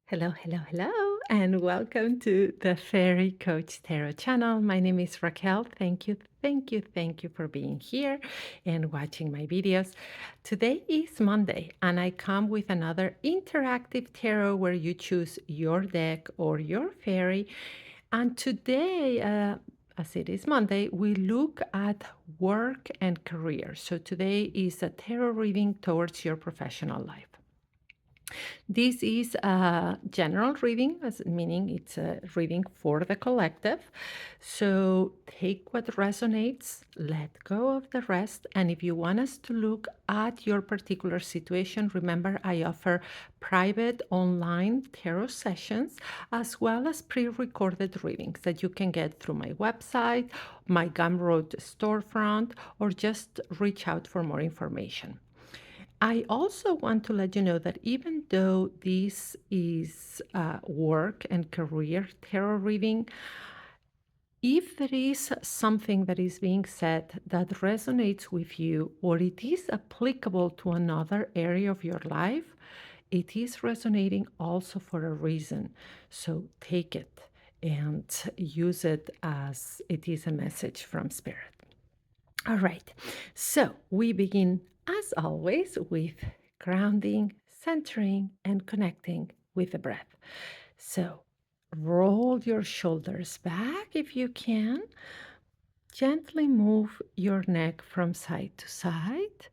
Hello, hello, hello, and welcome to the Fairy Coach Tarot channel. My name is Raquel. Thank you, thank you, thank you for being here and watching my videos. Today is Monday, and I come with another interactive tarot where you choose your deck or your fairy. And today, as it is Monday, we look at work and career. So today is a tarot reading towards your professional life. This is a general reading, meaning it's a reading for the collective. So take what resonates, let go of the rest. And if you want us to look at your particular situation, remember I offer private online tarot sessions as well as pre-recorded readings that you can get through my website, my Gumroad storefront, or just reach out for more information. I also want to let you know that even though this is work and career tarot reading, if there is something that is being said that resonates with you or it is applicable to another area of your life, it is resonating also for a reason. So take it and use it as it is a message from Spirit. All right, so we begin as always with grounding, centering, and connecting with the breath. So roll your shoulders back if you can. Gently move your neck from side to side.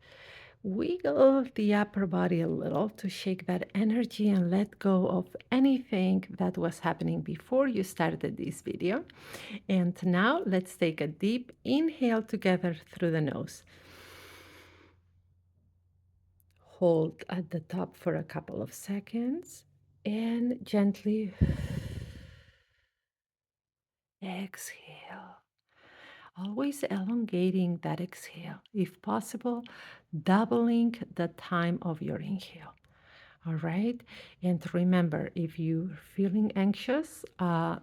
Wiggle the upper body a little to shake that energy and let go of anything that was happening before you started this video. And now let's take a deep inhale together through the nose. Hold at the top for a couple of seconds and gently exhale. Always elongating that exhale. If possible, doubling the time of your inhale. All right. And remember, if you're feeling anxious, the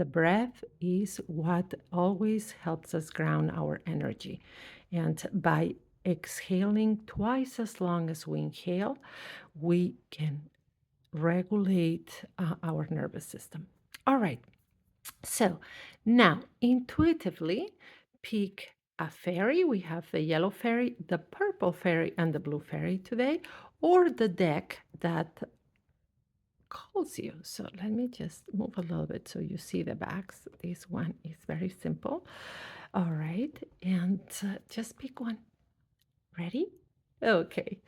breath is what always helps us ground our energy. And by exhaling twice as long as we inhale, we can regulate our nervous system. All right. So now intuitively pick a fairy. We have the yellow fairy, the purple fairy, and the blue fairy today, or the deck that calls you. So let me just move a little bit so you see the backs. This one is very simple. All right, and just pick one. Ready? Okay.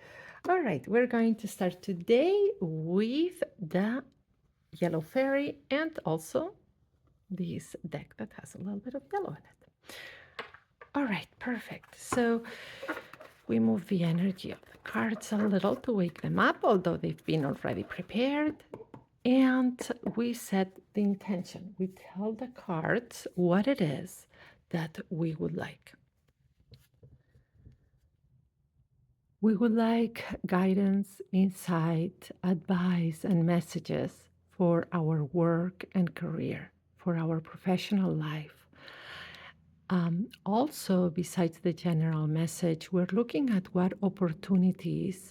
All right, we're going to start today with the yellow fairy and also this deck that has a little bit of yellow in it. All right, perfect. So we move the energy of the cards a little to wake them up, although they've been already prepared. And we set the intention. We tell the cards what it is that we would like. We would like guidance, insight, advice, and messages for our work and career, for our professional life. Also, besides the general message, we're looking at what opportunities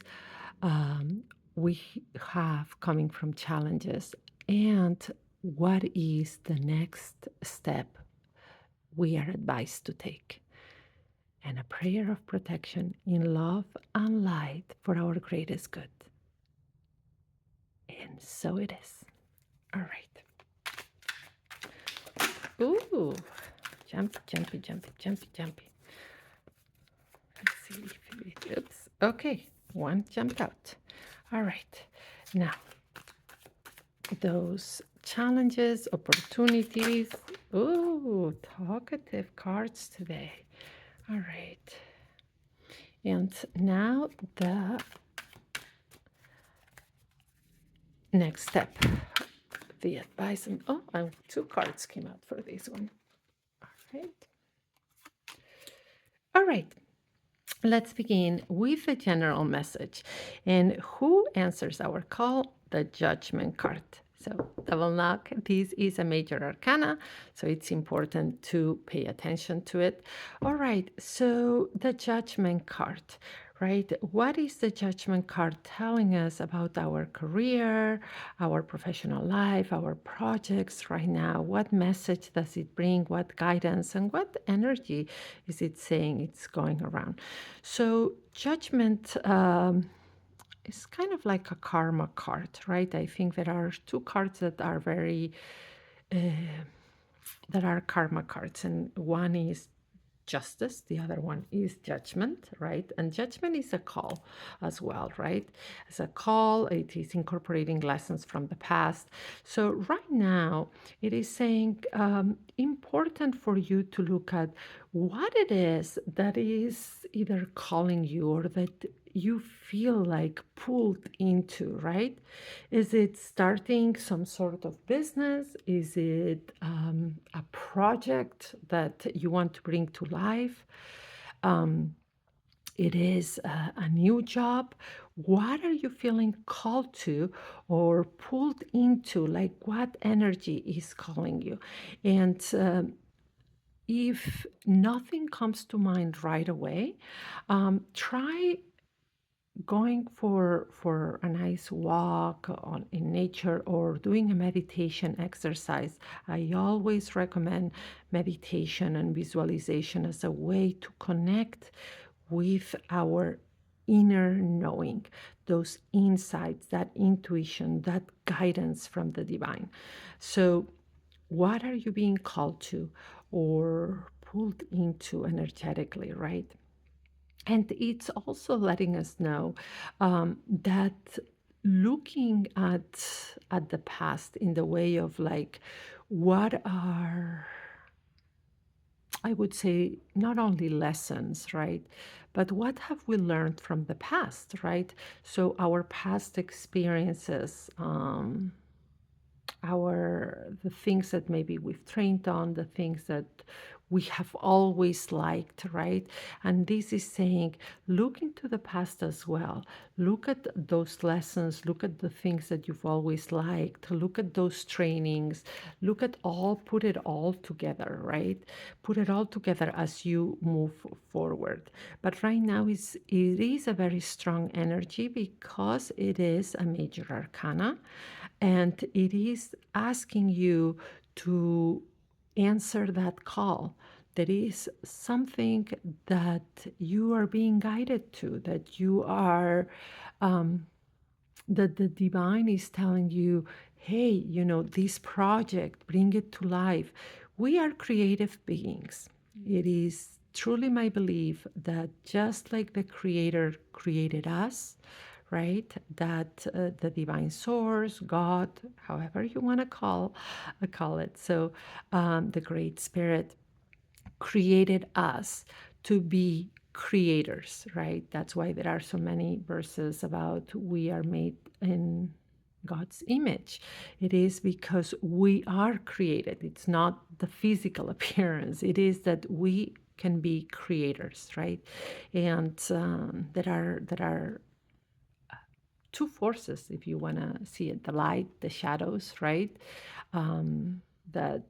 we have coming from challenges and what is the next step we are advised to take. And a prayer of protection in love and light for our greatest good. And so it is. All right. Ooh, jumpy, jumpy, jumpy, jumpy, jumpy. Let's see if it, oops. Okay, one jumped out. All right. Now, those challenges, opportunities. Ooh, talkative cards today. All right. And now the next step, the advice. And oh, two cards came out for this one. All right. All right. Let's begin with the general message. And who answers our call? The Judgment card. So double knock, this is a major arcana, so it's important to pay attention to it. All right, so the Judgment card. right? What is the judgment card telling us about our career, our professional life, our projects right now? What message does it bring? What guidance and what energy is it saying it's going around? So, judgment. It's kind of like a karma card, right? I think there are two cards that are very uh, that are karma cards, and one is justice, the other one is judgment, right? And judgment is a call as well, right? As a call, it is incorporating lessons from the past. So right now it is saying important for you to look at what it is that is either calling you or that you feel like pulled into, right? Is it starting some sort of business? Is it a project that you want to bring to life? Um, it is a new job. What are you feeling called to or pulled into? Like, what energy is calling you? And if nothing comes to mind right away, try going for a nice walk on in nature or doing a meditation exercise. I always recommend meditation and visualization as a way to connect with our inner knowing, those insights, that intuition, that guidance from the divine. So what are you being called to or pulled into energetically, right? And it's also letting us know that looking at the past in the way of like what are, I would say, not only lessons, right, but what have we learned from the past, right? So our past experiences, the things that maybe we've trained on, the things that we have always liked, right? And this is saying, look into the past as well. Look at those lessons, look at the things that you've always liked, look at those trainings, look at all, put it all together, right? Put it all together as you move forward. But right now it is a very strong energy because it is a major arcana and it is asking you to answer that call. There is something that you are being guided to, that you are, that the divine is telling you, hey, this project, bring it to life. We are creative beings. It is truly my belief that just like the Creator created us, right? That the divine source, God, however you want to call it. So the Great Spirit created us to be creators, right? That's why there are so many verses about we are made in God's image. It is because we are created. It's not the physical appearance. It is that we can be creators, right? And there are two forces, if you want to see it: the light, the shadows, right? Um, that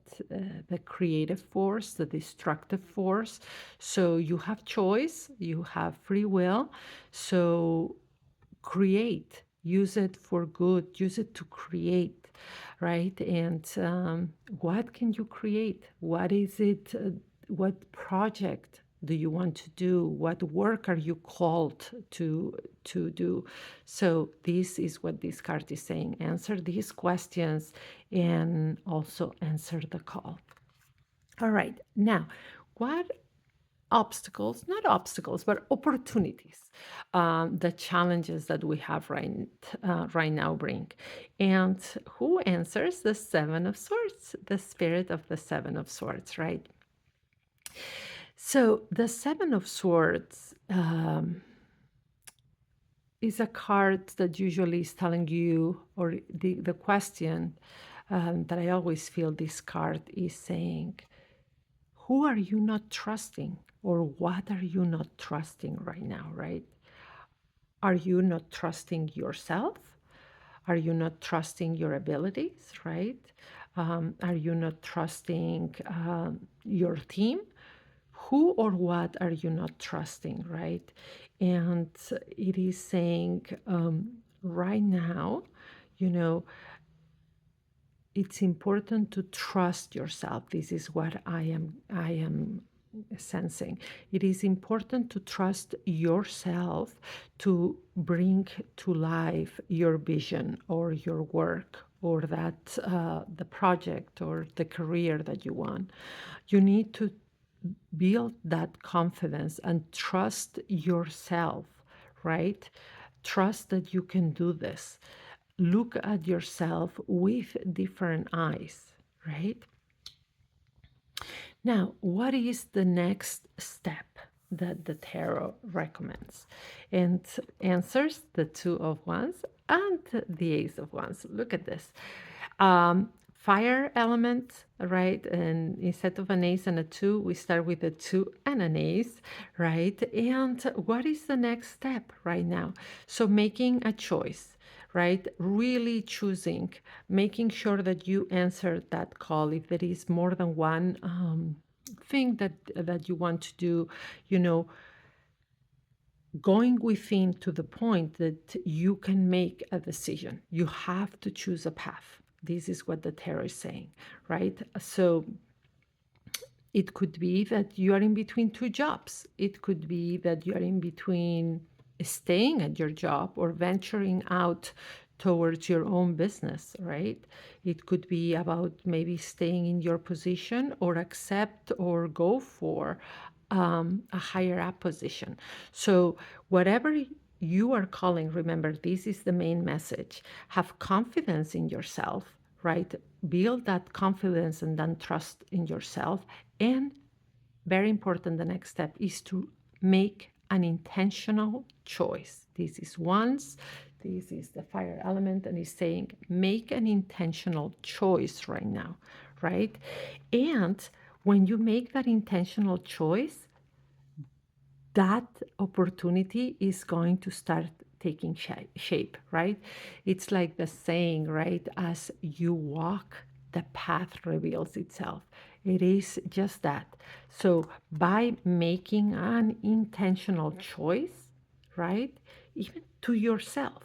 the creative force, the destructive force. So you have choice, you have free will. So create, use it for good, use it to create, right? And what can you create? What is it? What project do you want to do? What work are you called to do? So this is what this card is saying. Answer these questions and also answer the call. All right, now what obstacles, not obstacles, but opportunities, the challenges that we have right now bring. And who answers? The Seven of Swords, the spirit of the Seven of Swords, right? So the Seven of Swords is a card that usually is telling you, or the question that I always feel this card is saying, who are you not trusting? Or what are you not trusting right now, right? Are you not trusting yourself? Are you not trusting your abilities, right? Are you not trusting your team? who or what are you not trusting, right? And it is saying right now, you know, it's important to trust yourself. This is what I am sensing. It is important to trust yourself to bring to life your vision or your work or that the project or the career that you want. You need to build that confidence and trust yourself, right? Trust that you can do this. Look at yourself with different eyes, right? Now, what is the next step that the tarot recommends? And answers the Two of Wands and the Ace of Wands. Look at this. Fire element, right? And instead of an ace and a two, we start with a two and an ace, right? And what is the next step right now? So making a choice, right? Really choosing, making sure that you answer that call. If there is more than one thing that you want to do, you know, going within to the point that you can make a decision. You have to choose a path. This is what the tarot is saying, right? So it could be that you are in between two jobs. It could be that you are in between staying at your job or venturing out towards your own business, right? It could be about maybe staying in your position or accept or go for a higher up position. So, whatever you are calling, remember, this is the main message. Have confidence in yourself, right? Build that confidence and then trust in yourself. And very important, the next step is to make an intentional choice. This is once, this is the fire element, and it's saying make an intentional choice right now, right? And when you make that intentional choice, that opportunity is going to start taking shape, right? It's like the saying, right? As you walk, the path reveals itself. It is just that. So by making an intentional choice, right? Even to yourself,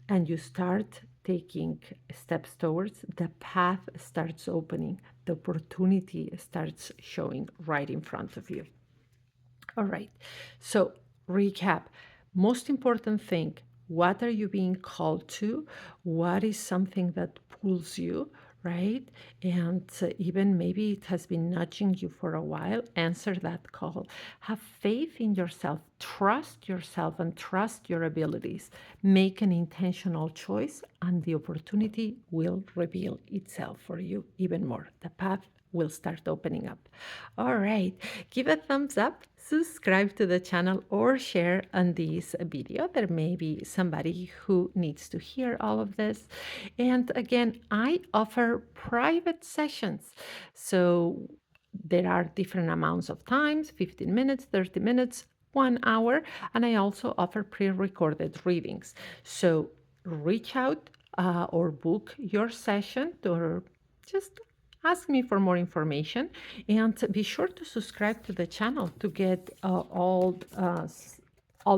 and you start taking steps towards, the path starts opening, the opportunity starts showing right in front of you. All right. So, recap. Most important thing, what are you being called to? What is something that pulls you, right? And even maybe it has been nudging you for a while. Answer that call. Have faith in yourself. Trust yourself and trust your abilities. Make an intentional choice, and the opportunity will reveal itself for you even more. The path will start opening up. All right, give a thumbs up, subscribe to the channel, or share on this video. There may be somebody who needs to hear all of this. And again, I offer private sessions. So there are different amounts of times, 15 minutes, 30 minutes, 1 hour, and I also offer pre-recorded readings. So reach out or book your session or just ask me for more information, and be sure to subscribe to the channel to get all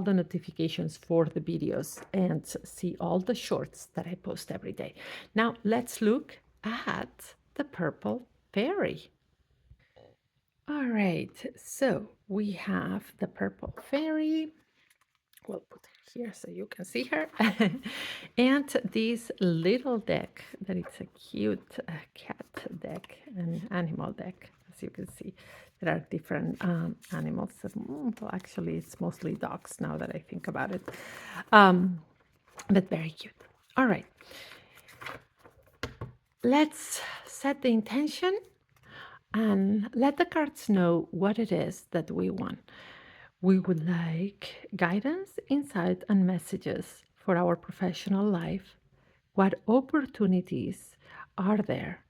the notifications for the videos and see all the shorts that I post every day. Now let's look at the purple fairy. All right, so we have the purple fairy. We'll put her here so you can see her. And this little deck that it's a cute cat deck, an animal deck, as you can see. There are different animals. Well, actually, it's mostly dogs now that I think about it. But very cute. All right. Let's set the intention and let the cards know what it is that we want. We would like guidance, insight, and messages for our professional life. What opportunities are there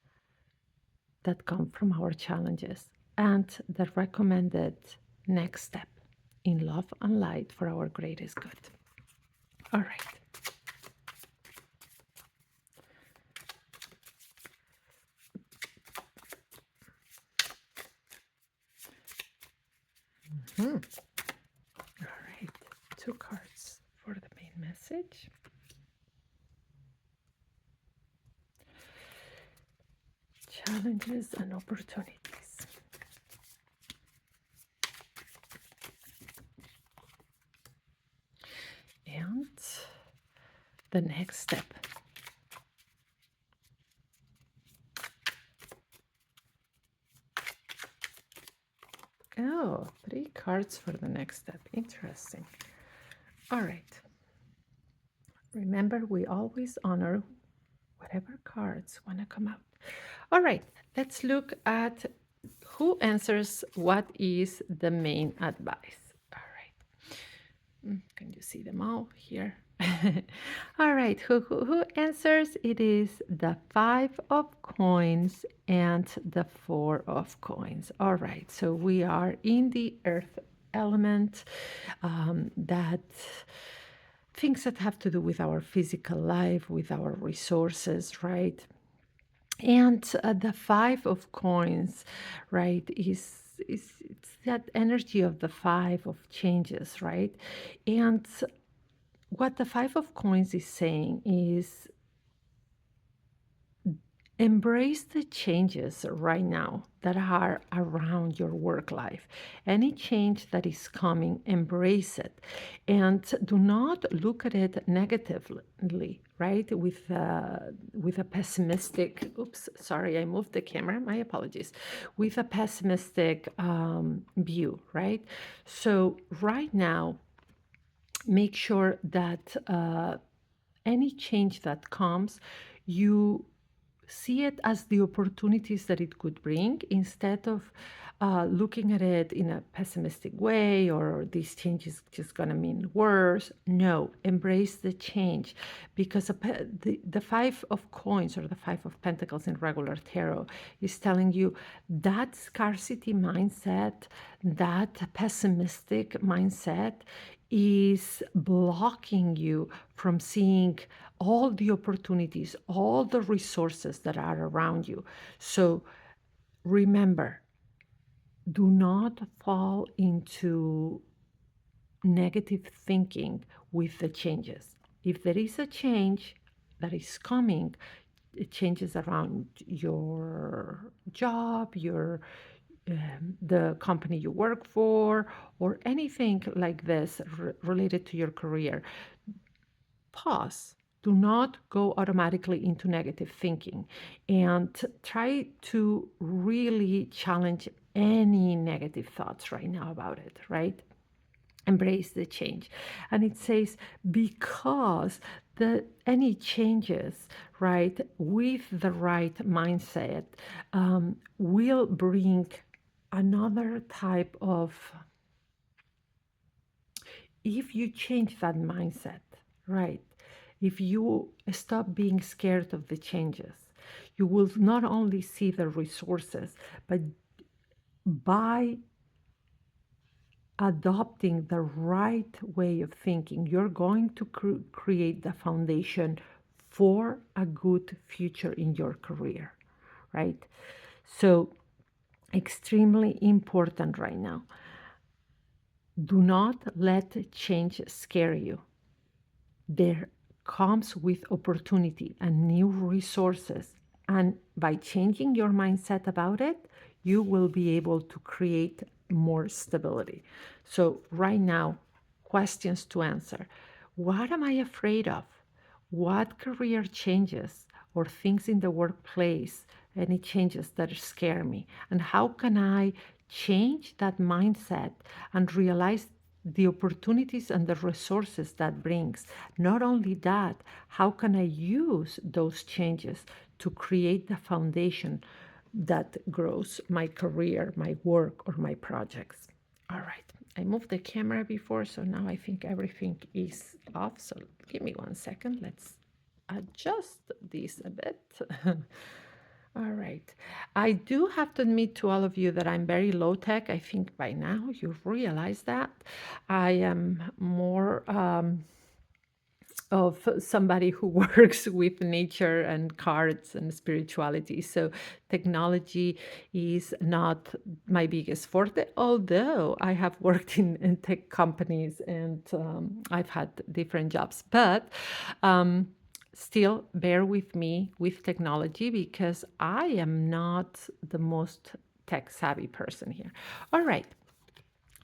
that come from our challenges? And the recommended next step in love and light for our greatest good. All right. All right, two cards for the main message. Challenges and opportunities. And the next step. Oh, three cards for the next step. Interesting. All right. Remember, we always honor whatever cards want to come out. All right, let's look at who answers what is the main advice. All right. Can you see them all here? All right, who answers? It is the Five of Coins and the Four of Coins. All right, so we are in the earth element, that things that have to do with our physical life, with our resources, right? And the Five of Coins, right, is it's that energy of the Five of Changes, right? And what the Five of Coins is saying is embrace the changes right now that are around your work life. Any change that is coming, embrace it. And do not look at it negatively, right? With a pessimistic, oops, sorry, I moved the camera, my apologies. With a pessimistic view, right? So right now, make sure that any change that comes, you see it as the opportunities that it could bring instead of looking at it in a pessimistic way or this change is just going to mean worse. No, embrace the change because the Five of Coins or the Five of Pentacles in regular tarot is telling you that scarcity mindset, that pessimistic mindset is blocking you from seeing all the opportunities, all the resources that are around you. So remember, do not fall into negative thinking with the changes. If there is a change that is coming, changes around your job, the company you work for, or anything like this related to your career, pause. Do not go automatically into negative thinking and try to really challenge any negative thoughts right now about it, right? Embrace the change. And it says, because any changes, right, with the right mindset, will bring another type of, if you change that mindset, right, if you stop being scared of the changes, you will not only see the resources, but by adopting the right way of thinking, you're going to create the foundation for a good future in your career, right? So, extremely important right now. Do not let change scare you. There comes with opportunity and new resources. And by changing your mindset about it, you will be able to create more stability. So, right now, questions to answer. What am I afraid of? What career changes or things in the workplace, any changes that scare me? And how can I change that mindset and realize the opportunities and the resources that brings? Not only that, how can I use those changes to create the foundation that grows my career, my work, or my projects? All right, I moved the camera before, so now I think everything is off. So give me 1 second. Let's adjust this a bit. All right. I do have to admit to all of you that I'm very low tech. I think by now you've realized that. I am more of somebody who works with nature and cards and spirituality. So technology is not my biggest forte, although I have worked in tech companies and I've had different jobs. But um, still, bear with me with technology because I am not the most tech savvy person here. All right.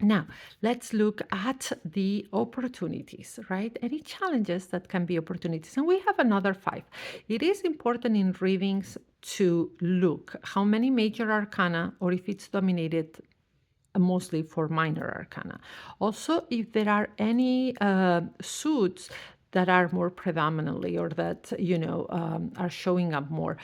Now, let's look at the opportunities, right? Any challenges that can be opportunities. And we have another five. It is important in readings to look how many major arcana or if it's dominated mostly for minor arcana. Also, if there are any suits that are more predominantly or that, are showing up more,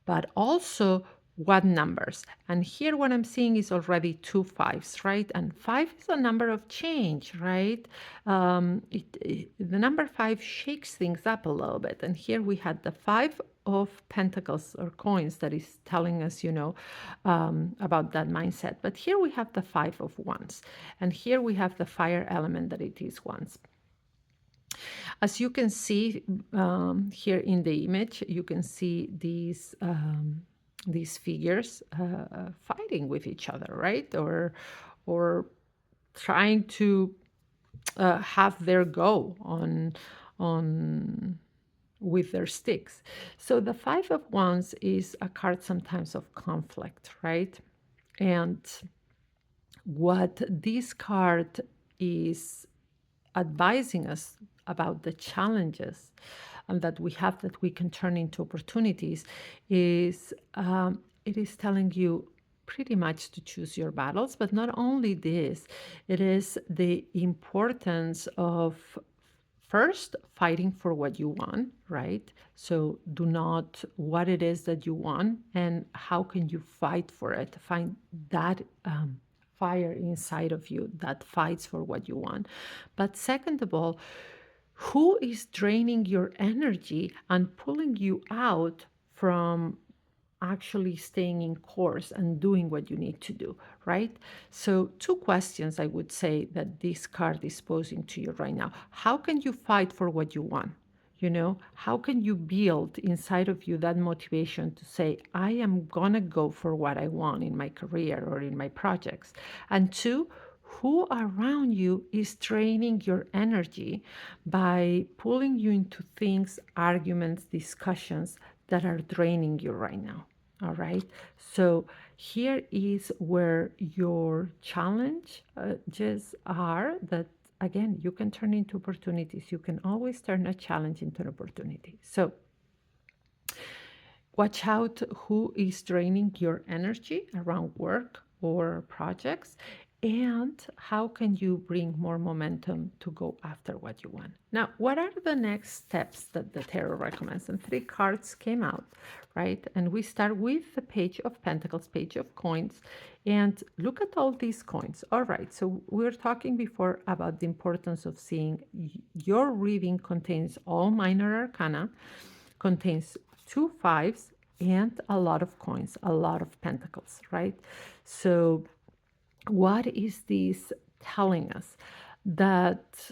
but also what numbers. And here what I'm seeing is already two fives, right? And five is a number of change, right? The number five shakes things up a little bit. And here we had the five of pentacles or coins that is telling us, about that mindset. But here we have the five of wands. And here we have the fire element that it is wands. As you can see here in the image, you can see these figures fighting with each other, right? Or trying to have their go on with their sticks. So the five of wands is a card sometimes of conflict, right? And what this card is advising us about the challenges that we have that we can turn into opportunities is it is telling you pretty much to choose your battles. But not only this, it is the importance of first fighting for what you want, right? So do not what it is that you want and how can you fight for it. Find that fire inside of you that fights for what you want. But second of all, who is draining your energy and pulling you out from actually staying in course and doing what you need to do, right? So, two questions I would say that this card is posing to you right now. How can you fight for what you want? How can you build inside of you that motivation to say, I am gonna go for what I want in my career or in my projects? And two, who around you is draining your energy by pulling you into things, arguments, discussions that are draining you right now? All right. So here is where your challenge just are that again you can turn into opportunities. You can always turn a challenge into an opportunity. So watch out who is draining your energy around work or projects and how can you bring more momentum to go after what you want. Now, what are the next steps that the tarot recommends? And three cards came out, right? And we start with the page of pentacles, page of coins, and look at all these coins. All right, so we were talking before about the importance of seeing your reading contains all minor arcana, contains two fives and a lot of coins, a lot of pentacles, right? So what is this telling us? That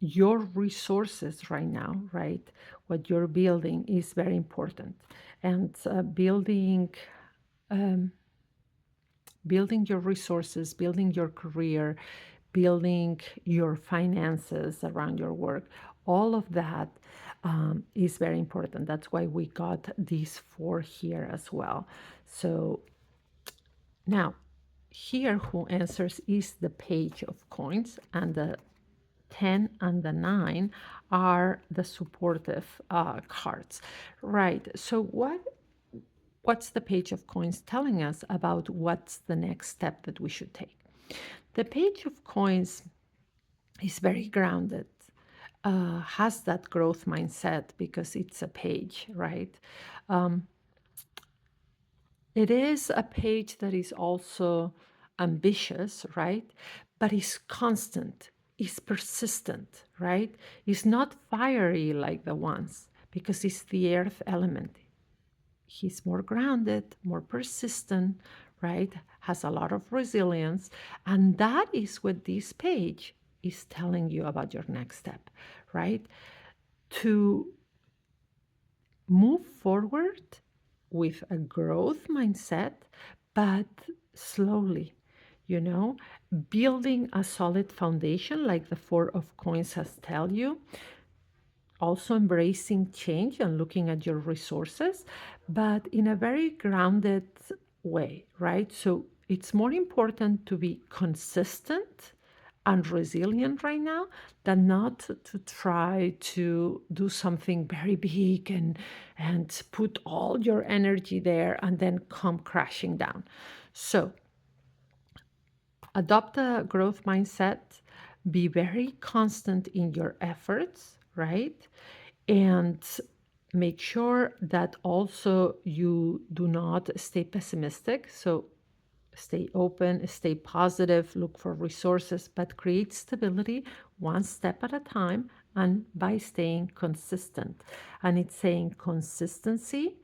your resources right now, right? What you're building is very important. And building your resources, building your career, building your finances around your work, all of that is very important. That's why we got these four here as well. So now, here who answers is the page of coins, and the 10 and the 9 are the supportive cards. Right. So what's the page of coins telling us about what's the next step that we should take? The page of coins is very grounded, has that growth mindset because it's a page, right? It is a page that is also ambitious, right? But is constant, is persistent, right? Is not fiery like the ones because it's the earth element. He's more grounded, more persistent, right? Has a lot of resilience. And that is what this page is telling you about your next step, right? To move forward with a growth mindset, but slowly, you know, building a solid foundation like the Four of Coins has tell you, also embracing change and looking at your resources, but in a very grounded way, right? So it's more important to be consistent and resilient right now than not to try to do something very big and put all your energy there and then come crashing down. So adopt a growth mindset, be very constant in your efforts, right? And make sure that also you do not stay pessimistic. So stay open, stay positive, look for resources, but create stability one step at a time and by staying consistent. And it's saying consistency,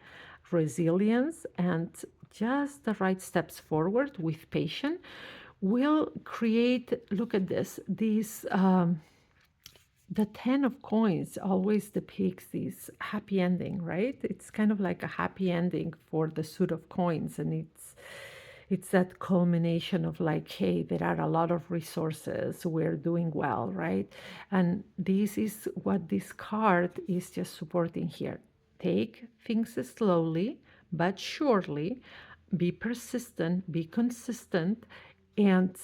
resilience, and just the right steps forward with patience will create, look at this, these the 10 of coins always depicts this happy ending, right? It's kind of like a happy ending for the suit of coins, and it's that culmination of like, hey, there are a lot of resources, we're doing well, right? And this is what this card is just supporting here. Take things slowly but surely, be persistent, be consistent, and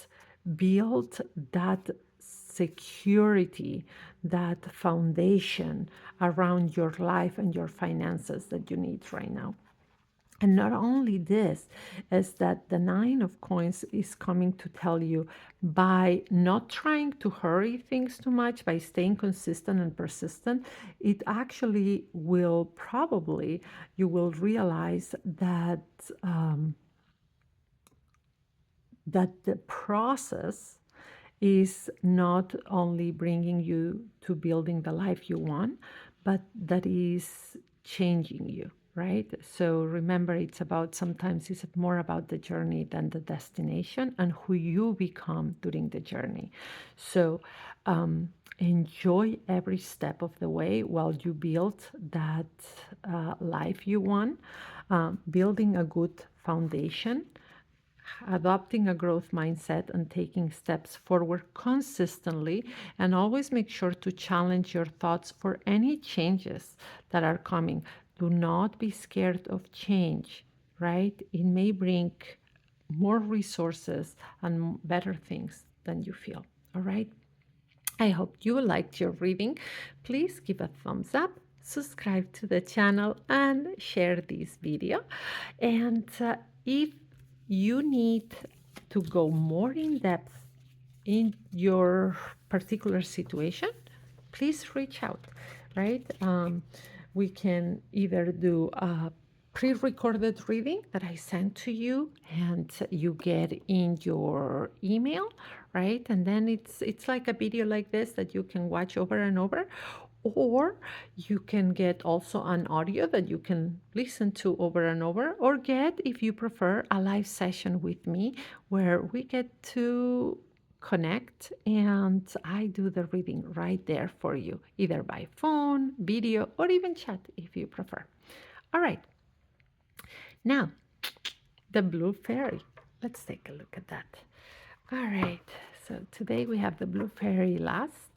build that security, that foundation around your life and your finances that you need right now. And not only this, is that the Nine of Coins is coming to tell you by not trying to hurry things too much, by staying consistent and persistent, it actually will probably, you will realize that that the process is not only bringing you to building the life you want, but that is changing you, right? So remember, it's about sometimes it's more about the journey than the destination and who you become during the journey. So enjoy every step of the way while you build that life you want, building a good foundation, adopting a growth mindset and taking steps forward consistently, and always make sure to challenge your thoughts for any changes that are coming. Do not be scared of change, right? It may bring more resources and better things than you feel. All right. I hope you liked your reading. Please give a thumbs up, subscribe to the channel, and share this video. And if you need to go more in depth in your particular situation, please reach out, right? We can either do a pre-recorded reading that I send to you and you get in your email, right? And then it's like a video like this that you can watch over and over, or you can get also an audio that you can listen to over and over, or get, if you prefer, a live session with me where we get to connect and I do the reading right there for you, either by phone, video, or even chat if you prefer. All right, now the blue fairy. Let's take a look at that. All right, so today we have the blue fairy last,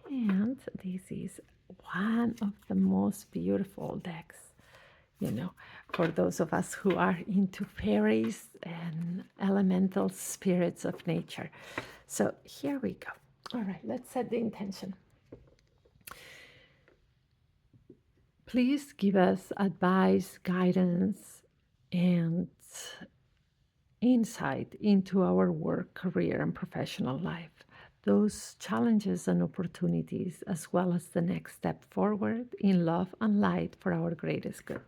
and this is one of the most beautiful decks, you know, for those of us who are into fairies and elemental spirits of nature. So here we go. All right, let's set the intention. Please give us advice, guidance, and insight into our work, career, and professional life. Those challenges and opportunities, as well as the next step forward in love and light for our greatest good.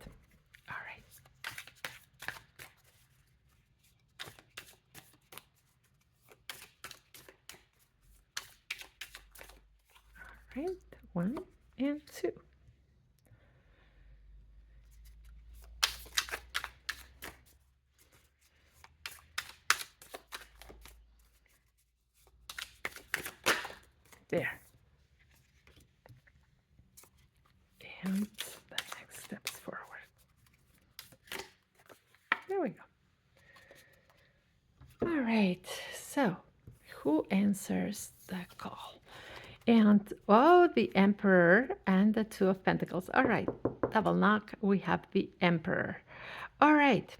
All right. All right. 1 and 2. There. And the next steps forward. There we go. All right. So, who answers the call? And oh, the Emperor and the Two of Pentacles. All right. Double knock. We have the Emperor. All right.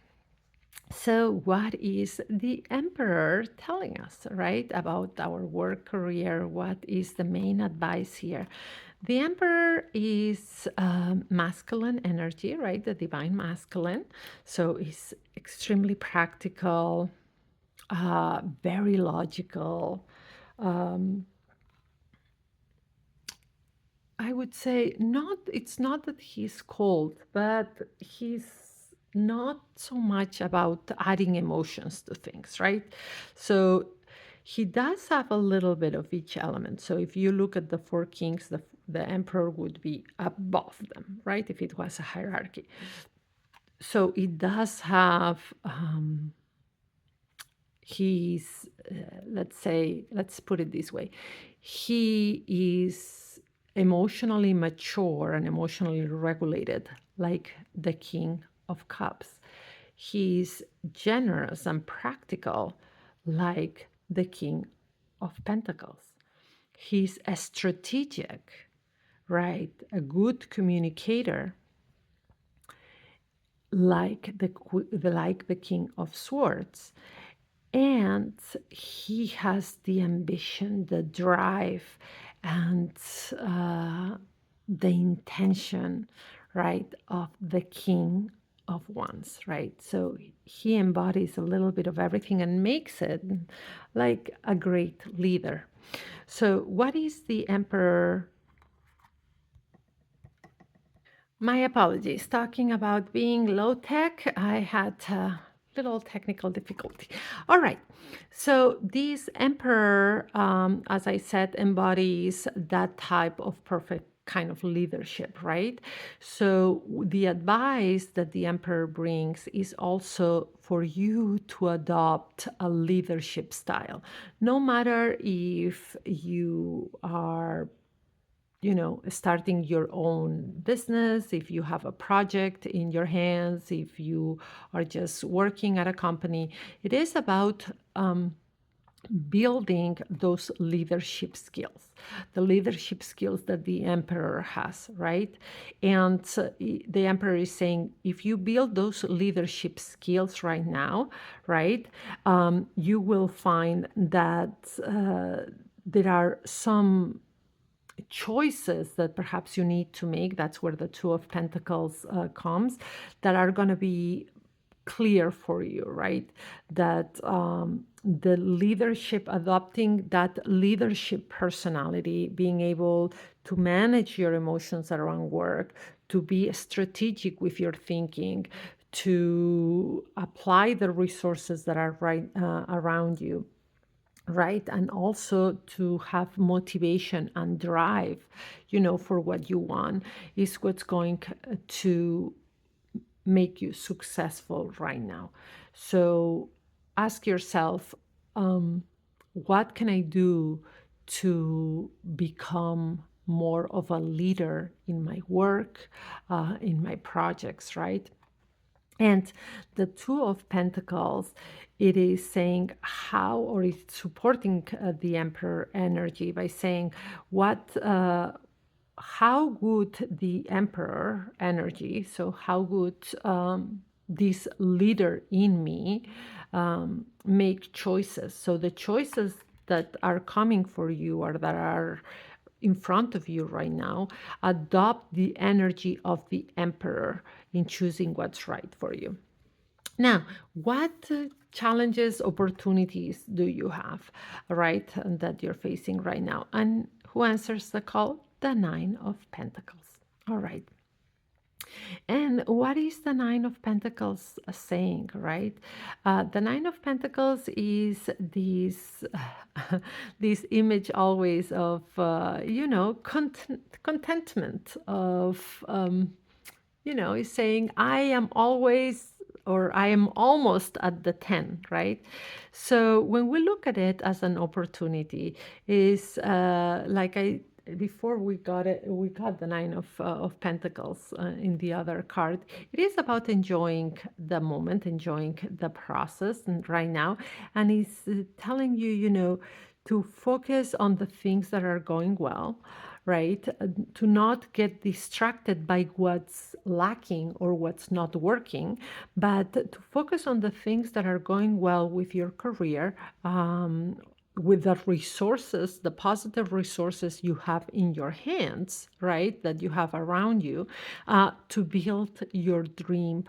So, what is the Emperor telling us, right, about our work career? What is the main advice here? The Emperor is masculine energy, right? The divine masculine. So, it's extremely practical, very logical. Um, I would say not, it's not that he's cold, but he's not so much about adding emotions to things, right? So he does have a little bit of each element. So if you look at the four kings, the emperor would be above them, right? If it was a hierarchy. So it does have he's let's say, let's put it this way, he is emotionally mature and emotionally regulated like the king of cups. He's generous and practical like the king of pentacles. He's a strategic, right, a good communicator like the king of swords. And he has the ambition, the drive, and the intention, right, of the king of wands, right? So he embodies a little bit of everything and makes it like a great leader. So, what is the emperor? My apologies. Talking about being low tech, I had a little technical difficulty. All right. So, this emperor, as I said, embodies that type of perfect kind of leadership, right? So, the advice that the emperor brings is also for you to adopt a leadership style. No matter if you are starting your own business, if you have a project in your hands, if you are just working at a company, it is about building those leadership skills, the leadership skills that the emperor has, right? And the emperor is saying, if you build those leadership skills right now, right, you will find that there are some choices that perhaps you need to make. That's where the Two of Pentacles comes, that are going to be clear for you, right? That the leadership, adopting that leadership personality, being able to manage your emotions around work, to be strategic with your thinking, to apply the resources that are right around you, right, and also to have motivation and drive for what you want, is what's going to make you successful right now. So ask yourself, what can I do to become more of a leader in my work, in my projects, right? And the Two of Pentacles, it is saying how, or it's supporting the Emperor energy by saying how good the Emperor energy, so how good this leader in me make choices. So the choices that are coming for you, or that are in front of you right now, adopt the energy of the emperor in choosing what's right for you. Now, what challenges, opportunities do you have, right, and that you're facing right now? And who answers the call? The Nine of Pentacles. All right. And what is the Nine of Pentacles saying, right? The Nine of Pentacles is this this image always of contentment, of is saying, I am always or I am almost at the 10, right? So when we look at it as an opportunity, is like I before we got the nine of Pentacles in the other card. It is about enjoying the moment, enjoying the process, and right now, and it's telling you, to focus on the things that are going well, right? To not get distracted by what's lacking or what's not working, but to focus on the things that are going well with your career, with the resources, the positive resources you have in your hands, right, that you have around you, to build your dream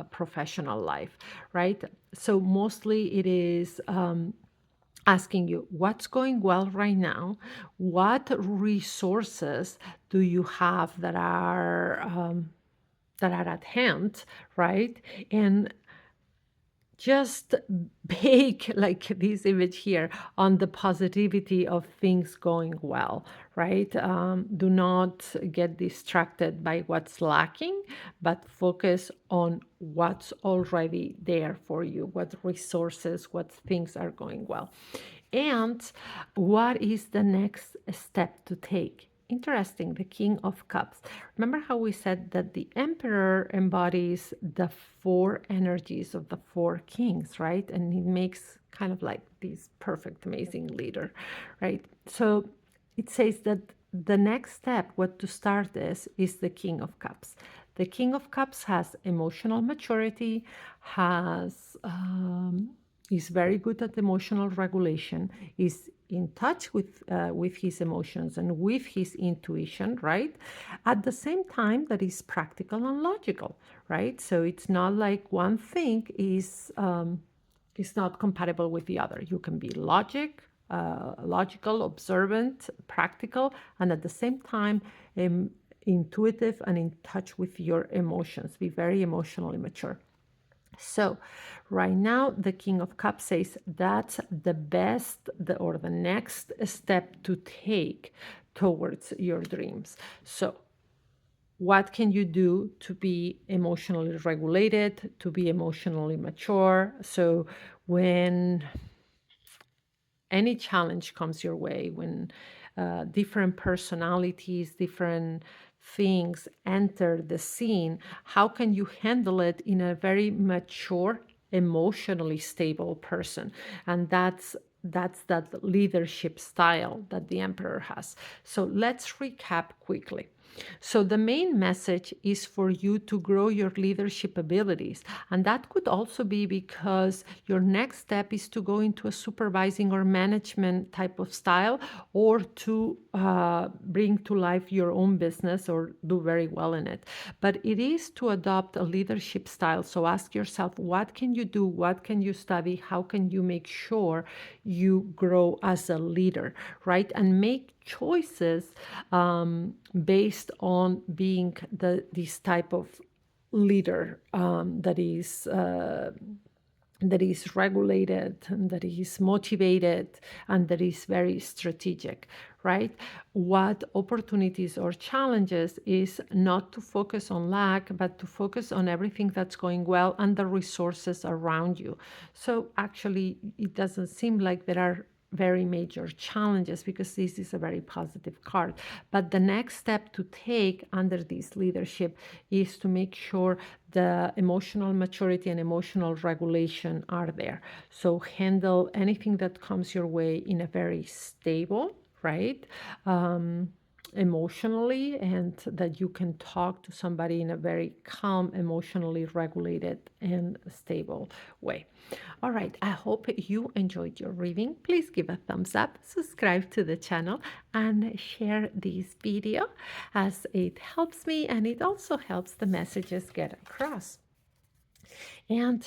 professional life, right? So mostly it is asking you what's going well right now, what resources do you have that are at hand, right? And just bake like this image here on the positivity of things going well, right? Do not get distracted by what's lacking, but focus on what's already there for you, what resources, what things are going well. And what is the next step to take? Interesting, the King of Cups. Remember how we said that the Emperor embodies the four energies of the four kings, right? And he makes kind of like this perfect, amazing leader, right? So it says that the next step, what to start is the King of Cups. The King of Cups has emotional maturity, has is very good at emotional regulation, is in touch with his emotions and with his intuition, right? At the same time, that is practical and logical, right? So it's not like one thing is not compatible with the other. You can be logical, observant, practical, and at the same time, intuitive and in touch with your emotions. Be very emotionally mature. So, right now, the King of Cups says that's the best or the next step to take towards your dreams. So, what can you do to be emotionally regulated, to be emotionally mature? So, when any challenge comes your way, when different personalities, different things enter the scene, how can you handle it in a very mature, emotionally stable person? And that's that leadership style that the emperor has. So let's recap quickly. So, the main message is for you to grow your leadership abilities. And that could also be because your next step is to go into a supervising or management type of style, or to bring to life your own business or do very well in it. But it is to adopt a leadership style. So, ask yourself, what can you do? What can you study? How can you make sure you grow as a leader, right? And make choices based on being this type of leader that is regulated and that is motivated and that is very strategic, right? What opportunities or challenges is not to focus on lack, but to focus on everything that's going well and the resources around you. So actually, it doesn't seem like there are very major challenges because this is a very positive card. But the next step to take under this leadership is to make sure the emotional maturity and emotional regulation are there. So handle anything that comes your way in a very stable, right? Emotionally, and that you can talk to somebody in a very calm, emotionally regulated, and stable way. All right, I hope you enjoyed your reading. Please give a thumbs up, subscribe to the channel, and share this video as it helps me and it also helps the messages get across. And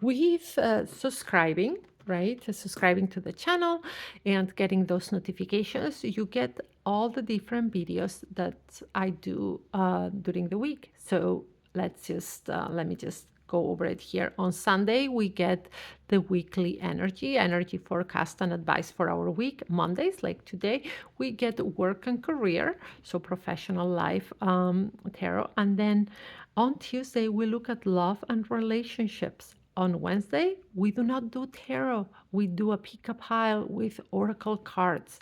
with subscribing, right, subscribing to the channel and getting those notifications, you get all the different videos that I do during the week. So let me just go over it here. On Sunday, we get the weekly energy forecast and advice for our week. Mondays, like today, we get work and career, so professional life tarot. And then On Tuesday, we look at love and relationships. On Wednesday, we do not do tarot. We do a pick a pile with oracle cards.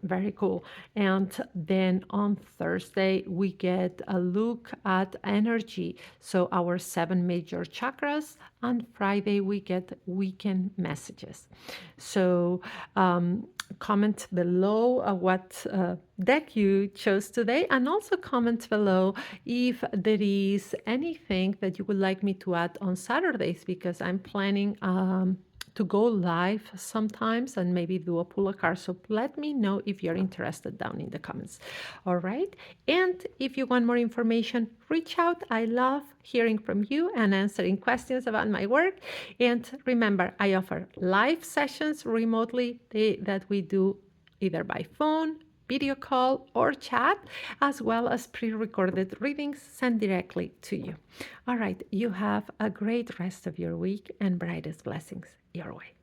Very cool. And then on Thursday, we get a look at energy. So, our seven major chakras. On Friday, we get weekend messages. So, comment below what deck you chose today, and also comment below if there is anything that you would like me to add on Saturdays, because I'm planning to go live sometimes and maybe do a pull a card. So let me know if you're interested down in the comments. All right. And if you want more information, reach out. I love hearing from you and answering questions about my work. And remember, I offer live sessions remotely that we do either by phone, video call, or chat, as well as pre-recorded readings sent directly to you. All right, you have a great rest of your week and brightest blessings your way.